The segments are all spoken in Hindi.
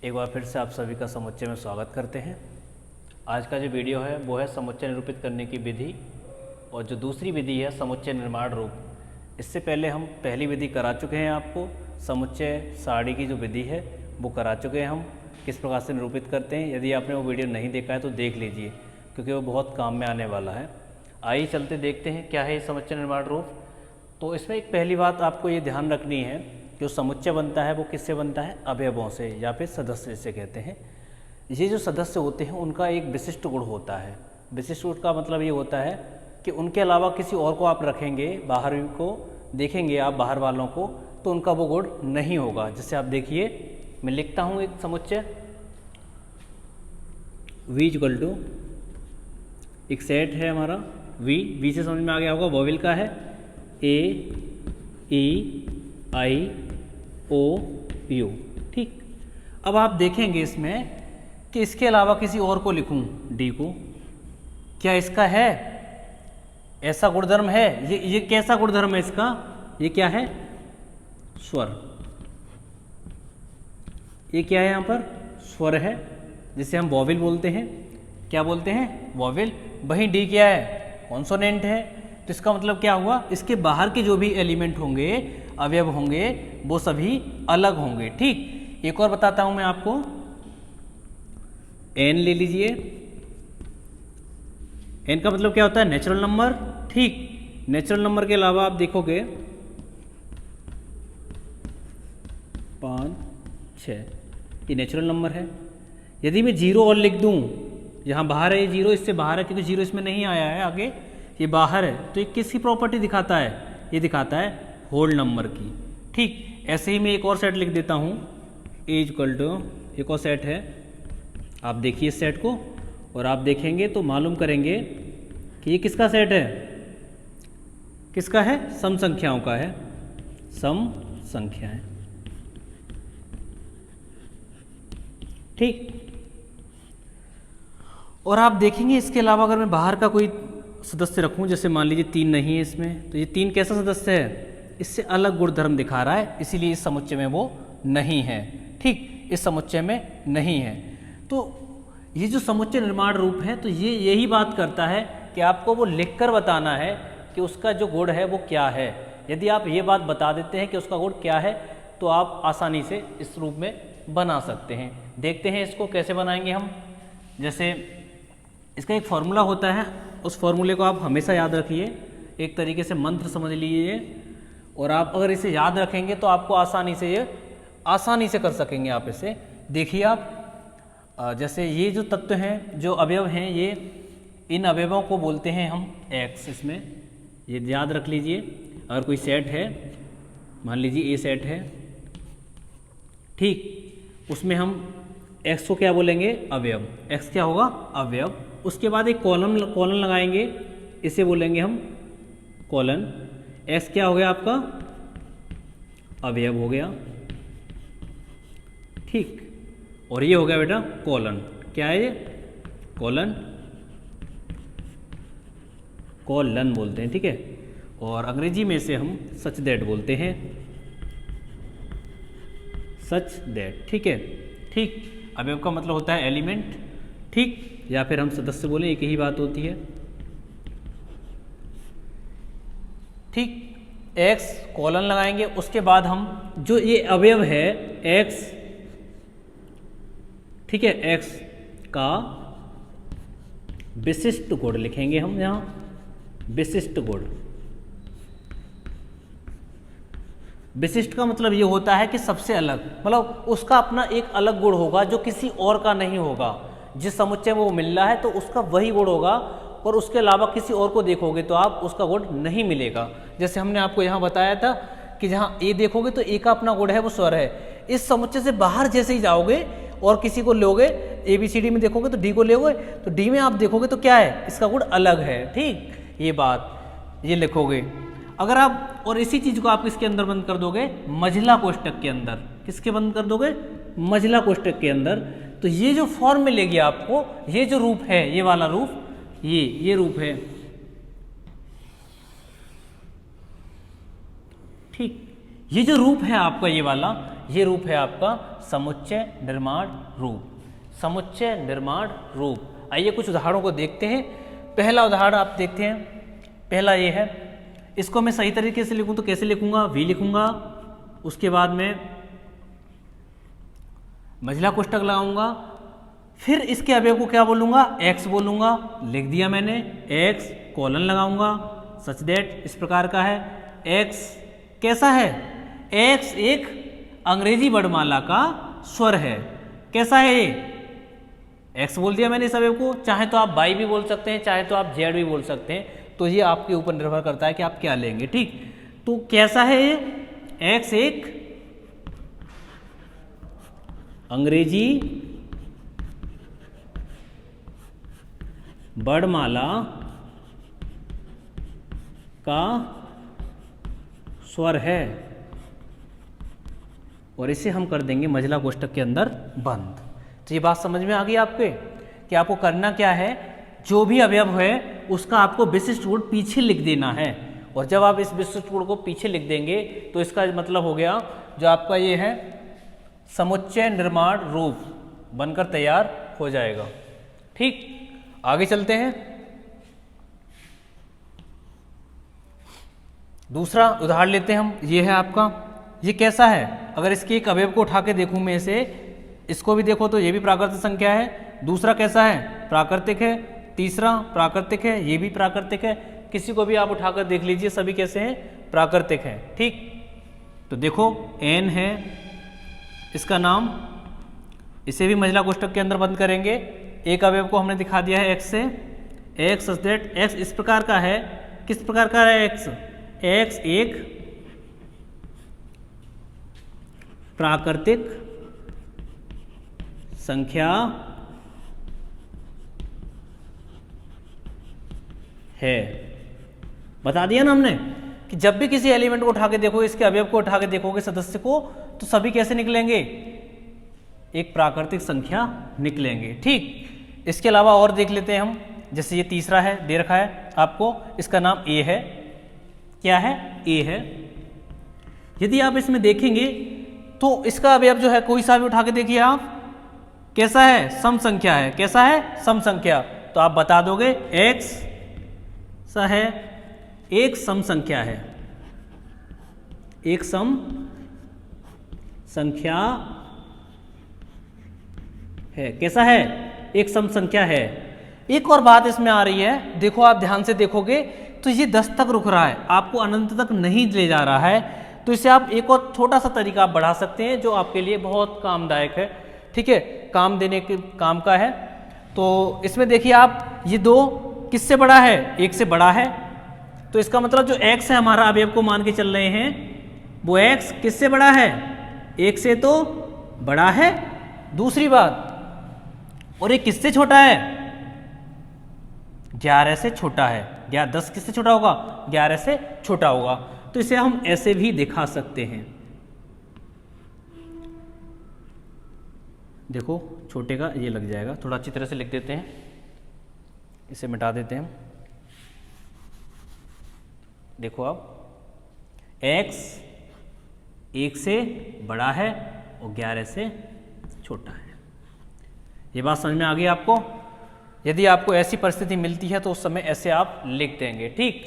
एक बार फिर से आप सभी का समुच्चय में स्वागत करते हैं। आज का जो वीडियो है वो है समुच्चय निरूपित करने की विधि, और जो दूसरी विधि है समुच्चय निर्माण रूप। इससे पहले हम पहली विधि करा चुके हैं, आपको समुच्चय सारणी की जो विधि है वो करा चुके हैं हम, किस प्रकार से निरूपित करते हैं। यदि आपने वो वीडियो नहीं देखा है तो देख लीजिए, क्योंकि वो बहुत काम में आने वाला है। आइए चलते देखते हैं क्या है ये समुच्चय निर्माण रूप। तो इसमें एक पहली बात आपको ये ध्यान रखनी है, जो समुच्चय बनता है वो किससे बनता है? अवयवों से, या फिर सदस्य जिसे कहते हैं। ये जो सदस्य होते हैं उनका एक विशिष्ट गुण होता है। विशिष्ट गुण का मतलब ये होता है कि उनके अलावा किसी और को आप रखेंगे, बाहर को देखेंगे आप बाहर वालों को, तो उनका वो गुण नहीं होगा। जैसे आप देखिए, मैं लिखता हूँ एक समुच्चय V इक्वल टू, एक सेट है हमारा V से समझ में आ गया होगा, वोवेल का है A, E, I, O, U। ठीक, अब आप देखेंगे इसमें कि इसके अलावा किसी और को लिखूं, D को, क्या इसका है ऐसा गुणधर्म है? ये कैसा गुणधर्म है इसका? ये क्या है? स्वर। ये क्या है यहाँ पर? स्वर है, जिसे हम वोवेल बोलते हैं। क्या बोलते हैं? वोवेल। वहीं डी क्या है? कॉन्सोनेंट है। तो इसका मतलब क्या हुआ? इसके बाहर के जो भी एलिमेंट होंगे, अवयव होंगे, वो सभी अलग होंगे। ठीक, एक और बताता हूं मैं आपको। एन ले लीजिए। एन का मतलब क्या होता है? Natural number. ठीक, नेचुरल नंबर के अलावा आप देखोगे 5, 6, ये नेचुरल नंबर है। यदि मैं जीरो और लिख दूं, यहाँ बाहर है ये जीरो, इससे बाहर है क्योंकि जीरो इसमें नहीं आया है, आगे ये बाहर है, तो ये किसकी प्रॉपर्टी दिखाता है? ये दिखाता है होल नंबर की। ठीक, ऐसे ही मैं एक और सेट लिख देता हूँ, ए इक्वल टू, एक और सेट है। आप देखिए इस सेट को, और आप देखेंगे तो मालूम करेंगे कि ये किसका सेट है? किसका है? सम संख्याओं का है। सम संख्याएं। ठीक, और आप देखेंगे इसके अलावा अगर मैं बाहर का कोई सदस्य रखूं, जैसे मान लीजिए 3 नहीं है इसमें, तो ये 3 कैसा सदस्य है? इससे अलग गुणधर्म दिखा रहा है, इसीलिए इस समुच्चय में वो नहीं है। ठीक, इस समुच्चय में नहीं है। तो ये जो समुच्चय निर्माण रूप है, तो ये यही बात करता है कि आपको वो लिखकर बताना है कि उसका जो गुण है वो क्या है। यदि आप ये बात बता देते हैं कि उसका गुण क्या है, तो आप आसानी से इस रूप में बना सकते हैं। देखते हैं इसको कैसे बनाएंगे हम। जैसे इसका एक फॉर्मूला होता है, उस फॉर्मूले को आप हमेशा याद रखिए, एक तरीके से मंत्र समझ लीजिए, और आप अगर इसे याद रखेंगे तो आपको आसानी से कर सकेंगे आप इसे। देखिए आप, जैसे ये जो तत्व हैं, जो अवयव हैं, ये इन अवयवों को बोलते हैं हम x। इसमें ये याद रख लीजिए। अगर कोई सेट है, मान लीजिए ए सेट है, ठीक, उसमें हम x को क्या बोलेंगे? अवयव। x क्या होगा? अवयव। उसके बाद एक कॉलन लगाएंगे, इसे बोलेंगे हम कॉलन। x क्या हो गया आपका? अवयव हो गया। ठीक, और ये हो गया बेटा कॉलन। क्या है ये? कॉलन। कॉलन बोलते हैं, ठीक है। और अंग्रेजी में से हम सच दैट बोलते हैं, सच दैट। ठीक है। ठीक, अवयव का मतलब होता है एलिमेंट। ठीक, या फिर हम सदस्य बोले, एक ही बात होती है। ठीक, x कॉलन लगाएंगे, उसके बाद हम जो ये अवयव है x, ठीक है, x का विशिष्ट गुण लिखेंगे हम यहाँ। विशिष्ट गुण, विशिष्ट का मतलब ये होता है कि सबसे अलग, मतलब उसका अपना एक अलग गुण होगा जो किसी और का नहीं होगा। जिस समुच्चय में वो मिल रहा है तो उसका वही गुण होगा, और उसके अलावा किसी और को देखोगे तो आप उसका गुण नहीं मिलेगा। जैसे हमने आपको यहाँ बताया था कि जहाँ ए देखोगे तो ए का अपना गुण है, वो स्वर है। इस समुच्चय से बाहर जैसे ही जाओगे और किसी को लोगे, ABCD में देखोगे तो डी को लोगे, तो डी में आप देखोगे तो क्या है? इसका गुण अलग है। ठीक, ये बात ये लिखोगे। अगर आप, और इसी चीज को आप किसके अंदर बंद कर दोगे? मझला कोष्टक के अंदर। किसके बंद कर दोगे? मझला कोष्टक के अंदर। तो ये जो फॉर्म मिलेगी आपको, ये जो रूप है, ये वाला रूप, ये रूप है। ठीक, ये जो रूप है आपका ये वाला, ये रूप है आपका समुच्चय निर्माण रूप। समुच्चय निर्माण रूप। आइए कुछ उदाहरणों को देखते हैं। पहला उदाहरण आप देखते हैं, पहला ये है, इसको मैं सही तरीके से लिखूं तो कैसे लिखूंगा, वी लिखूंगा, उसके बाद में महिला कोष्टक लगाऊंगा, फिर इसके अवयव को क्या बोलूंगा, एक्स बोलूंगा, लिख दिया मैंने, एक्स कोलन लगाऊंगा, सच दैट इस प्रकार का है। एक्स कैसा है, एक्स एक अंग्रेजी वर्णमाला का स्वर है। कैसा है ये, एक्स बोल दिया मैंने इस अवयव को, चाहे तो आप वाई भी बोल सकते हैं, चाहे तो आप जेड भी बोल सकते हैं, तो ये आपके ऊपर निर्भर करता है कि आप क्या लेंगे। ठीक, तो कैसा है ये, एक्स एक अंग्रेजी वर्णमाला का स्वर है, और इसे हम कर देंगे महिला कोष्टक के अंदर बंद। तो ये बात समझ में आ गई आपके कि आपको करना क्या है, जो भी अवयव है उसका आपको विशिष्ट गुण पीछे लिख देना है, और जब आप इस विशिष्ट गुण को पीछे लिख देंगे तो इसका मतलब हो गया जो आपका ये है समुच्चय निर्माण रूप बनकर तैयार हो जाएगा। ठीक, आगे चलते हैं। दूसरा उदाहरण लेते हैं हम, ये है आपका, ये कैसा है, अगर इसके एक अवयव को उठा के देखूं मैं इसे, इसको भी देखो तो ये भी प्राकृतिक संख्या है, दूसरा कैसा है, प्राकृतिक है, तीसरा प्राकृतिक है, ये भी प्राकृतिक है, किसी को भी आप उठाकर देख लीजिए, सभी कैसे हैं, प्राकृतिक हैं। ठीक, तो देखो एन है इसका नाम, इसे भी महिला कोष्टक के अंदर बंद करेंगे। एक अवयव को हमने दिखा दिया है एक्स से, एक्स सच दैट एक्स इस प्रकार का है, किस प्रकार का है एक्स, एक्स एक प्राकृतिक संख्या है। बता दिया ना हमने कि जब भी किसी एलिमेंट को उठा के देखो, इसके अवयव को उठा के देखोगे सदस्य को, तो सभी कैसे निकलेंगे, एक प्राकृतिक संख्या निकलेंगे। ठीक, इसके अलावा और देख लेते हैं हम, जैसे ये तीसरा है, दे रखा है आपको, इसका नाम ए है। क्या है, ए है। यदि आप इसमें देखेंगे तो इसका अवयव जो है कोई सा भी उठा के देखिए आप, कैसा है, सम संख्या है। कैसा है, सम संख्या। तो आप बता दोगे एक्स सा है, एक सम संख्या है, एक सम संख्या है। कैसा है, एक सम संख्या है। एक और बात इसमें आ रही है, देखो आप ध्यान से देखोगे तो ये 10 तक रुक रहा है, आपको अनंत तक नहीं ले जा रहा है। तो इसे आप एक और छोटा सा तरीका आप बढ़ा सकते हैं, जो आपके लिए बहुत कामदायक है। ठीक है, काम देने के काम का है। तो इसमें देखिए आप, ये दो किससे बड़ा है, एक से बड़ा है, तो इसका मतलब जो x है हमारा अवयव को मान के चल रहे हैं, वो x किससे बड़ा है, एक से तो बड़ा है। दूसरी बात, और ये किससे छोटा है, 11 से छोटा है। 10 किससे छोटा होगा, 11 से छोटा होगा। तो इसे हम ऐसे भी दिखा सकते हैं। देखो छोटे का ये लग जाएगा, थोड़ा अच्छी तरह से लिख देते हैं, इसे मिटा देते हैं। देखो आप, x 1 से बड़ा है और 11 से छोटा है। ये बात समझ में आ गई आपको। यदि आपको ऐसी परिस्थिति मिलती है तो उस समय ऐसे आप लिख देंगे। ठीक,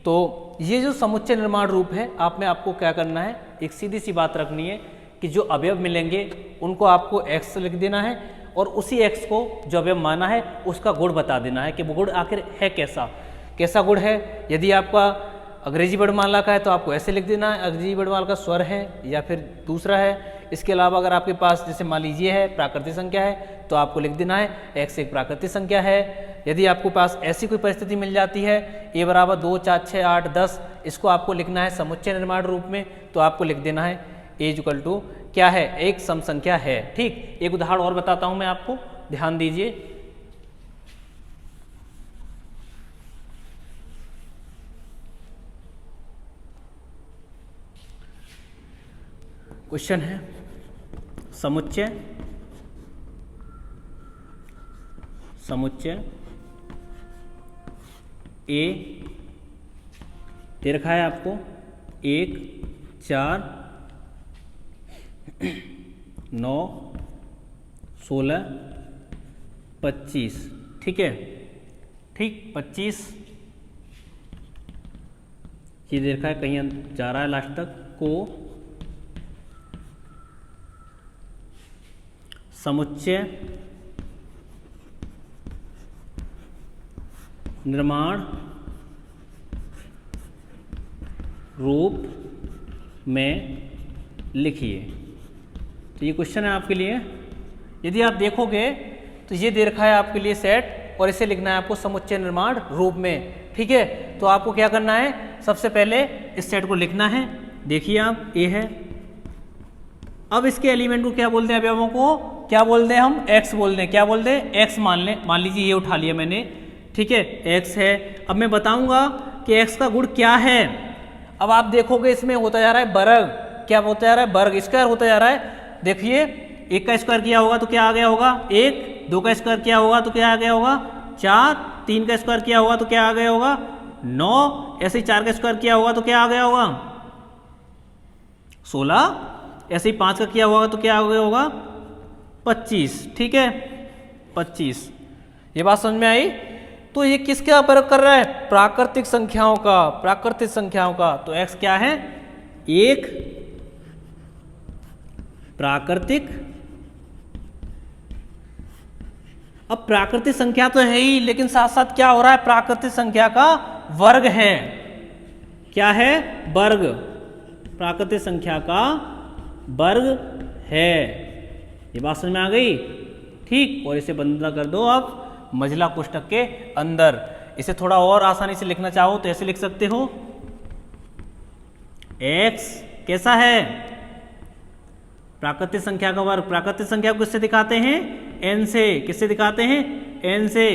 तो ये जो समुच्चय निर्माण रूप है, आप में आपको क्या करना है, एक सीधी सी बात रखनी है कि जो अवयव मिलेंगे उनको आपको x लिख देना है, और उसी x को जो अवयव माना है उसका गुण बता देना है कि वो गुण आखिर है कैसा, कैसा गुण है। यदि आपका अंग्रेजी वर्णमाला का है तो आपको ऐसे लिख देना है, अंग्रेजी वर्णमाला का स्वर है या फिर दूसरा है। इसके अलावा अगर आपके पास जैसे मान लीजिए है प्राकृतिक संख्या है, तो आपको लिख देना है x एक प्राकृतिक संख्या है। यदि आपको पास ऐसी कोई परिस्थिति मिल जाती है, a बराबर 2, 4, 6, 8, 10, इसको आपको लिखना है समुच्चय निर्माण रूप में, तो आपको लिख देना है a इक्वल टू क्या है, एक सम संख्या है। ठीक, एक उदाहरण और बताता हूं मैं आपको, ध्यान दीजिए। क्वेश्चन है, समुच्चय ए दे रखा है आपको 1, 4, 9, 16, 25, ठीक है। ठीक 25 ये दे रखा है, कहीं जा रहा है लास्ट तक को समुच्चय निर्माण रूप में लिखिए। तो ये क्वेश्चन है आपके लिए। यदि आप देखोगे तो ये दे रखा है आपके लिए सेट और इसे लिखना है आपको समुच्चय निर्माण रूप में, ठीक है। तो आपको क्या करना है, सबसे पहले इस सेट को लिखना है। देखिए आप ए है, अब इसके एलिमेंट को क्या बोलते हैं, अवयवों को क्या बोलते हैं, हम एक्स बोलते हैं। क्या बोलते हैं, एक्स मान लीजिए ये उठा लिया मैंने, ठीक है, एक्स है। अब मैं बताऊंगा कि एक्स का गुण क्या है। अब आप देखोगे इसमें होता जा रहा है वर्ग, क्या होता जा रहा है, वर्ग स्क्वायर होता जा रहा है। देखिए एक का स्क्वायर किया होगा तो क्या आ गया होगा 1, 2 का स्क्वायर किया होगा तो क्या आ गया होगा 4, 3 का स्क्वायर किया होगा तो क्या आ गया होगा 9, ऐसे ही 4 का स्क्वायर किया होगा तो क्या आ गया होगा 16, ऐसे ही 5 का किया होगा तो क्या आ गया होगा 25, ठीक है 25। ये बात समझ में आई। तो ये किसका वर्ग कर रहा है, प्राकृतिक संख्याओं का, प्राकृतिक संख्याओं का। तो x क्या है, एक प्राकृतिक। अब प्राकृतिक संख्या तो है ही, लेकिन साथ साथ क्या हो रहा है, प्राकृतिक संख्या का वर्ग है। क्या है, वर्ग, प्राकृतिक संख्या का वर्ग है। ये बात समझ में आ गई, ठीक। और इसे बंद कर दो आप मझला कोष्ठक के अंदर। इसे थोड़ा और आसानी से लिखना चाहो तो ऐसे लिख सकते हो, x कैसा है, प्राकृतिक संख्या का वर्ग। प्राकृतिक संख्या को किससे दिखाते हैं, n से। किससे दिखाते हैं, n से।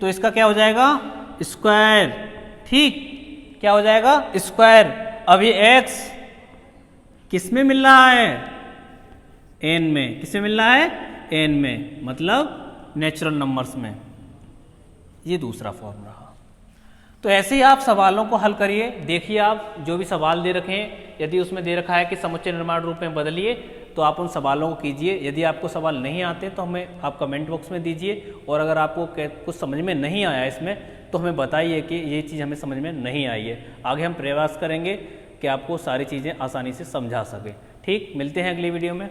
तो इसका क्या हो जाएगा, स्क्वायर, ठीक, क्या हो जाएगा स्क्वायर। अब ये x किस में मिल रहा है, n में। किसमें मिल रहा है, n में, मतलब नेचुरल नंबर्स में। ये दूसरा फॉर्म रहा। तो ऐसे ही आप सवालों को हल करिए। देखिए आप जो भी सवाल दे रखे हैं, यदि उसमें दे रखा है कि समुच्चय निर्माण रूप में बदलिए, तो आप उन सवालों को कीजिए। यदि आपको सवाल नहीं आते तो हमें आप कमेंट बॉक्स में दीजिए, और अगर आपको कुछ समझ में नहीं आया इसमें तो हमें बताइए कि ये चीज़ हमें समझ में नहीं आई है। आगे हम प्रयास करेंगे कि आपको सारी चीज़ें आसानी से समझा सके। ठीक, मिलते हैं अगली वीडियो में।